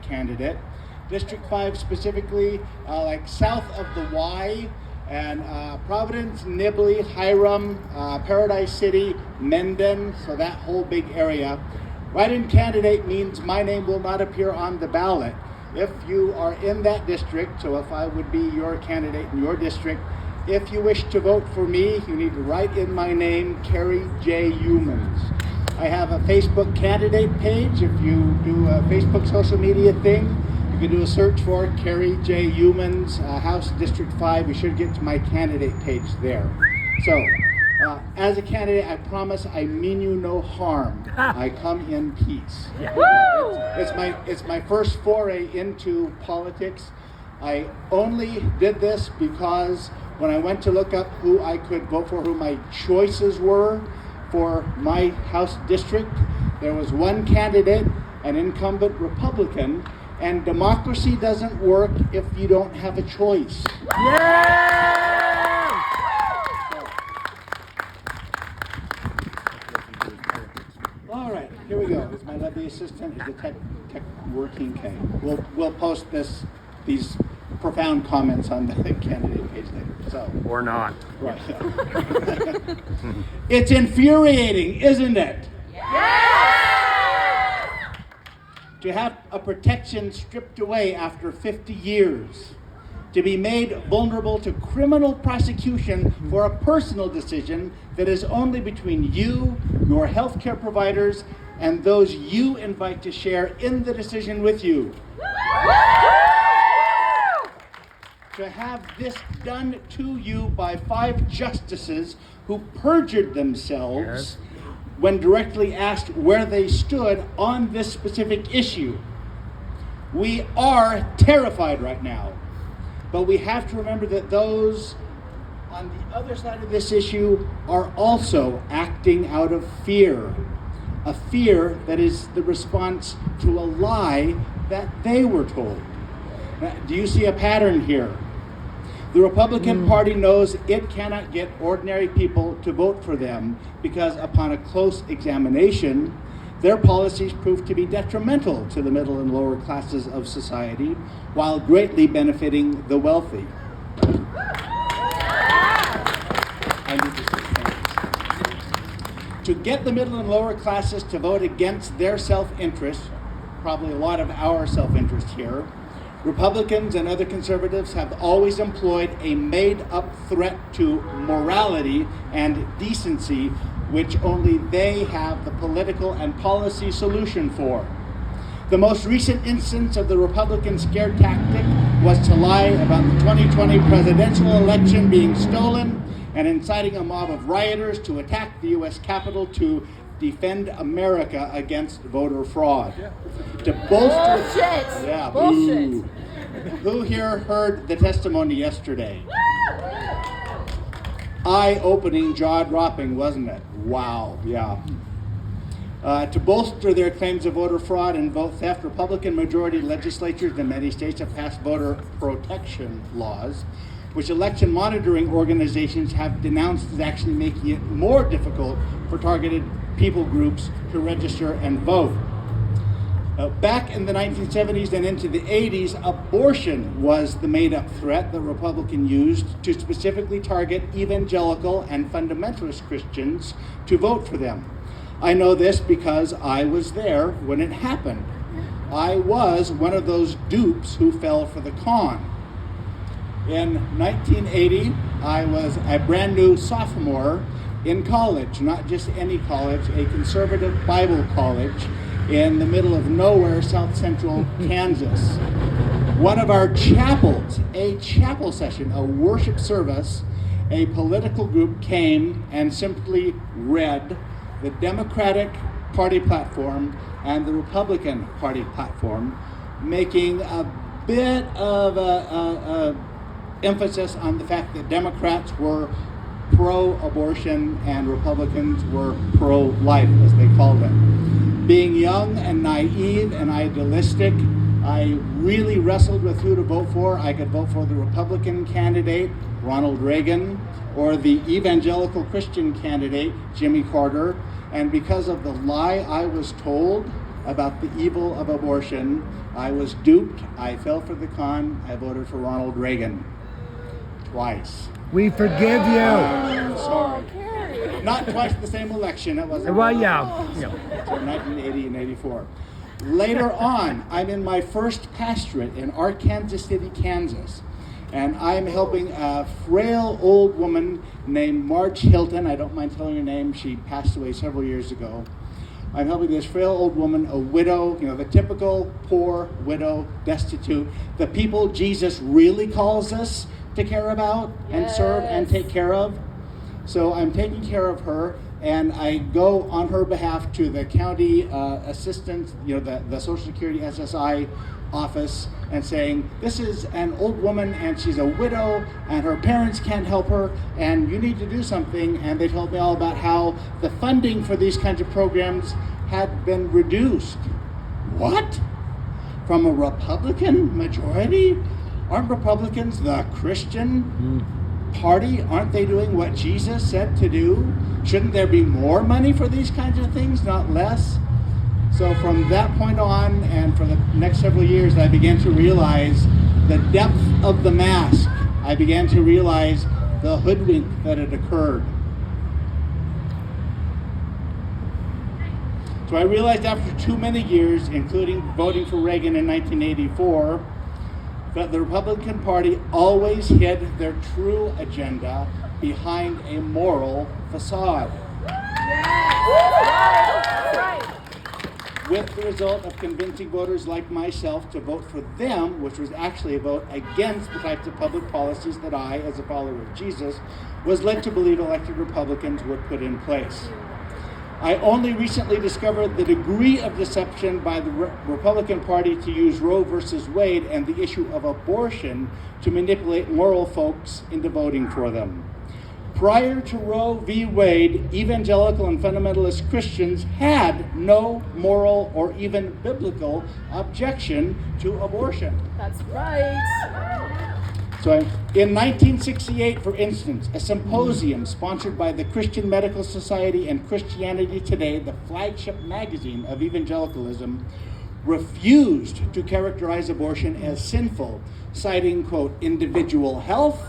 candidate. District 5 specifically, like south of the Y, and Providence, Nibley, Hiram, Paradise City, Mendon, so that whole big area. Write-in candidate means my name will not appear on the ballot. If you are in that district, so if I would be your candidate in your district, if you wish to vote for me, you need to write in my name, Kerry J. Humans. I have a Facebook candidate page. If you do a Facebook social media thing, you can do a search for Kerry J. Humans, House District 5. You should get to my candidate page there. So, as a candidate, I promise I mean you no harm. I come in peace. It's my first foray into politics. I only did this because when I went to look up who I could vote for, who my choices were for my House district, there was one candidate, an incumbent Republican, and democracy doesn't work if you don't have a choice. Yeah! All right, here we go. Is my lovely assistant, is the tech working? Okay. We'll post these profound comments on the candidate page later. So. Or not. Right. It's infuriating, isn't it? Yes! To have a protection stripped away after 50 years. To be made vulnerable to criminal prosecution for a personal decision that is only between you, your healthcare providers, and those you invite to share in the decision with you. To have this done to you by 5 justices who perjured themselves when directly asked where they stood on this specific issue. We are terrified right now, but we have to remember that those on the other side of this issue are also acting out of fear. A fear that is the response to a lie that they were told. Now, do you see a pattern here? The Republican Party knows it cannot get ordinary people to vote for them because upon a close examination, their policies prove to be detrimental to the middle and lower classes of society while greatly benefiting the wealthy. To get the middle and lower classes to vote against their self-interest, probably a lot of our self-interest here, Republicans and other conservatives have always employed a made-up threat to morality and decency, which only they have the political and policy solution for. The most recent instance of the Republican scare tactic was to lie about the 2020 presidential election being stolen and inciting a mob of rioters to attack the U.S. Capitol to defend America against voter fraud. To bolster... Bullshit! Yeah, Bullshit! boo. Who here heard the testimony yesterday? Eye-opening, jaw-dropping, wasn't it? Wow, yeah. To bolster their claims of voter fraud and vote theft, Republican majority legislatures in many states have passed voter protection laws, which election monitoring organizations have denounced as actually making it more difficult for targeted people groups to register and vote. Back in the 1970s and into the 80s, abortion was the made-up threat that Republicans used to specifically target evangelical and fundamentalist Christians to vote for them. I know this because I was there when it happened. I was one of those dupes who fell for the con. In 1980, I was a brand new sophomore in college, not just any college, a conservative Bible college in the middle of nowhere, south central Kansas. One of our chapels, a chapel session, a worship service, a political group came and simply read the Democratic Party platform and the Republican Party platform, making a bit of a emphasis on the fact that Democrats were pro-abortion and Republicans were pro-life, as they called it. Being young and naive and idealistic, I really wrestled with who to vote for. I could vote for the Republican candidate, Ronald Reagan, or the evangelical Christian candidate, Jimmy Carter. And because of the lie I was told, about the evil of abortion. I was duped. I fell for the con. I voted for Ronald Reagan. Twice. We forgive you. I'm sorry. Not twice in the same election. It wasn't. Well, yeah. So 1980 and 84. Later on, I'm in my first pastorate in Arkansas City, Kansas. And I'm helping a frail old woman named Marge Hilton. I don't mind telling her name. She passed away several years ago. I'm helping this frail old woman, a widow, the typical poor widow, destitute, the people Jesus really calls us to care about and serve and take care of. So I'm taking care of her, and I go on her behalf to the county assistant, the Social Security SSI office, and saying, this is an old woman and she's a widow and her parents can't help her and you need to do something. And they told me all about how the funding for these kinds of programs had been reduced. What? From a Republican majority? Aren't Republicans the Christian party? Aren't they doing what Jesus said to do? Shouldn't there be more money for these kinds of things, not less? So from that point on, and for the next several years, I began to realize the depth of the mask. I began to realize the hoodwink that had occurred. So I realized after too many years, including voting for Reagan in 1984, that the Republican Party always hid their true agenda behind a moral facade. With the result of convincing voters like myself to vote for them, which was actually a vote against the types of public policies that I, as a follower of Jesus, was led to believe elected Republicans would put in place. I only recently discovered the degree of deception by the Republican Party to use Roe versus Wade and the issue of abortion to manipulate moral folks into voting for them. Prior to Roe v. Wade, evangelical and fundamentalist Christians had no moral or even biblical objection to abortion. That's right. So in 1968, for instance, a symposium sponsored by the Christian Medical Society and Christianity Today, the flagship magazine of evangelicalism, refused to characterize abortion as sinful, citing, quote, individual health,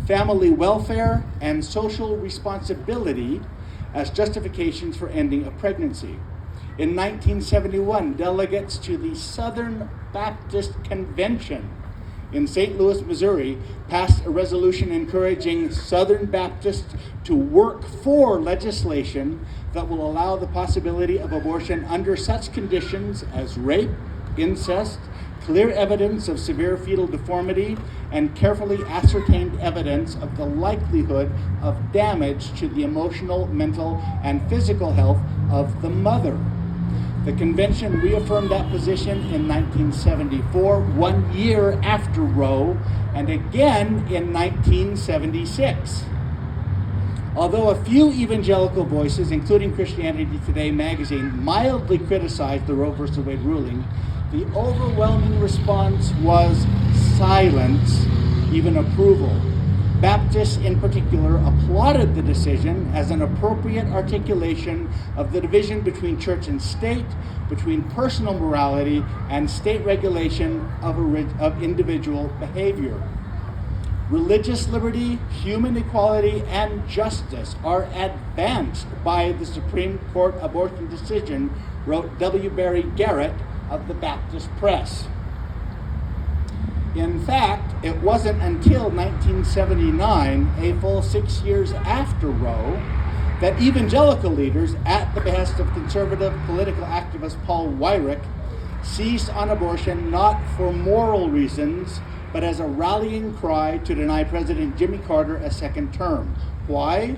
family welfare, and social responsibility as justifications for ending a pregnancy. In 1971, delegates to the Southern Baptist Convention in St. Louis, Missouri, passed a resolution encouraging Southern Baptists to work for legislation that will allow the possibility of abortion under such conditions as rape, incest, clear evidence of severe fetal deformity, and carefully ascertained evidence of the likelihood of damage to the emotional, mental, and physical health of the mother. The convention reaffirmed that position in 1974, 1 year after Roe, and again in 1976. Although a few evangelical voices, including Christianity Today magazine, mildly criticized the Roe v. Wade ruling, the overwhelming response was silence, even approval. Baptists in particular applauded the decision as an appropriate articulation of the division between church and state, between personal morality and state regulation of individual behavior. Religious liberty, human equality, and justice are advanced by the Supreme Court abortion decision, wrote W. Barry Garrett of the Baptist Press. In fact, it wasn't until 1979, a full 6 years after Roe, that evangelical leaders, at the behest of conservative political activist Paul Weyrich, seized on abortion not for moral reasons, but as a rallying cry to deny President Jimmy Carter a second term. Why?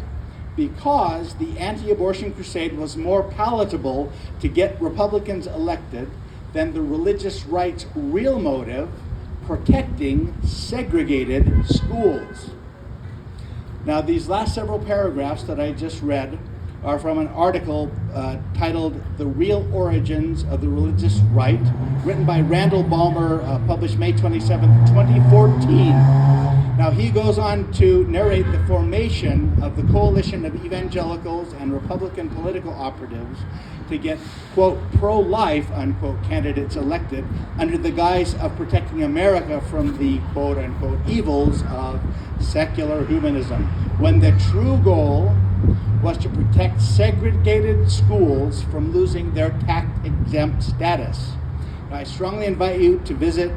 Because the anti-abortion crusade was more palatable to get Republicans elected than the religious right's real motive, protecting segregated schools. Now, these last several paragraphs that I just read are from an article titled The Real Origins of the Religious Right, written by Randall Ballmer, published May 27th, 2014. Now, he goes on to narrate the formation of the coalition of evangelicals and Republican political operatives to get, quote, pro-life, unquote, candidates elected under the guise of protecting America from the, quote, unquote, evils of secular humanism, when the true goal was to protect segregated schools from losing their tax-exempt status. Now, I strongly invite you to visit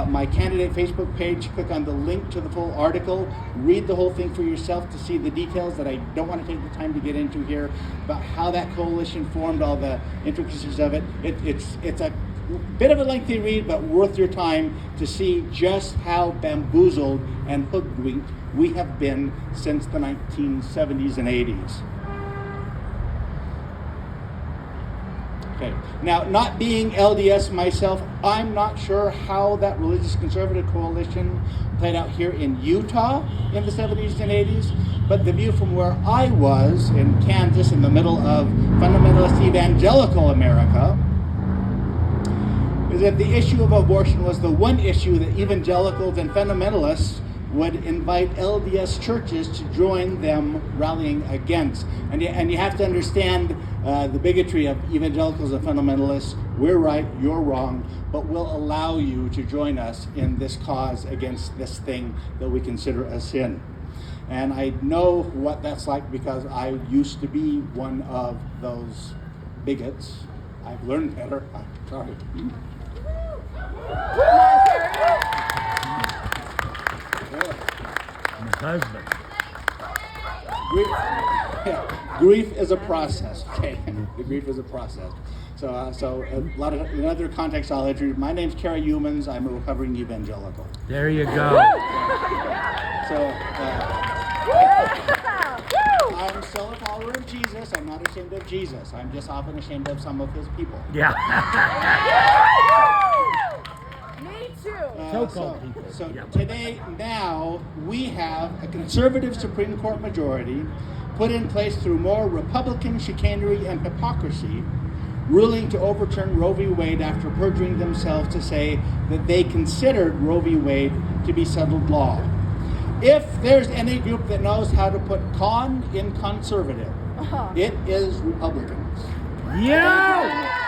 my candidate Facebook page, click on the link to the full article, read the whole thing for yourself to see the details that I don't want to take the time to get into here about how that coalition formed, all the intricacies of it. It's a bit of a lengthy read, but worth your time to see just how bamboozled and hoodwinked we have been since the 1970s and 80s. Okay. Now, not being LDS myself, I'm not sure how that religious conservative coalition played out here in Utah in the 70s and 80s, but the view from where I was in Kansas, in the middle of fundamentalist evangelical America, is that the issue of abortion was the one issue that evangelicals and fundamentalists would invite LDS churches to join them rallying against. And you have to understand the bigotry of evangelicals and fundamentalists. We're right, you're wrong, but we'll allow you to join us in this cause against this thing that we consider a sin. And I know what that's like because I used to be one of those bigots. I've learned better. I'm sorry. Husband. Grief is a process. Okay, the grief is a process. So a lot of in other contexts, I'll introduce. My name's Kerry Humans. I'm a recovering evangelical. There you go. So I'm still a follower of Jesus. I'm not ashamed of Jesus. I'm just often ashamed of some of his people. Yeah. Me too. So-called people. So Yeah. today, now, we have a conservative Supreme Court majority put in place through more Republican chicanery and hypocrisy, ruling to overturn Roe v. Wade after perjuring themselves to say that they considered Roe v. Wade to be settled law. If there's any group that knows how to put con in conservative, it is Republicans. Yeah.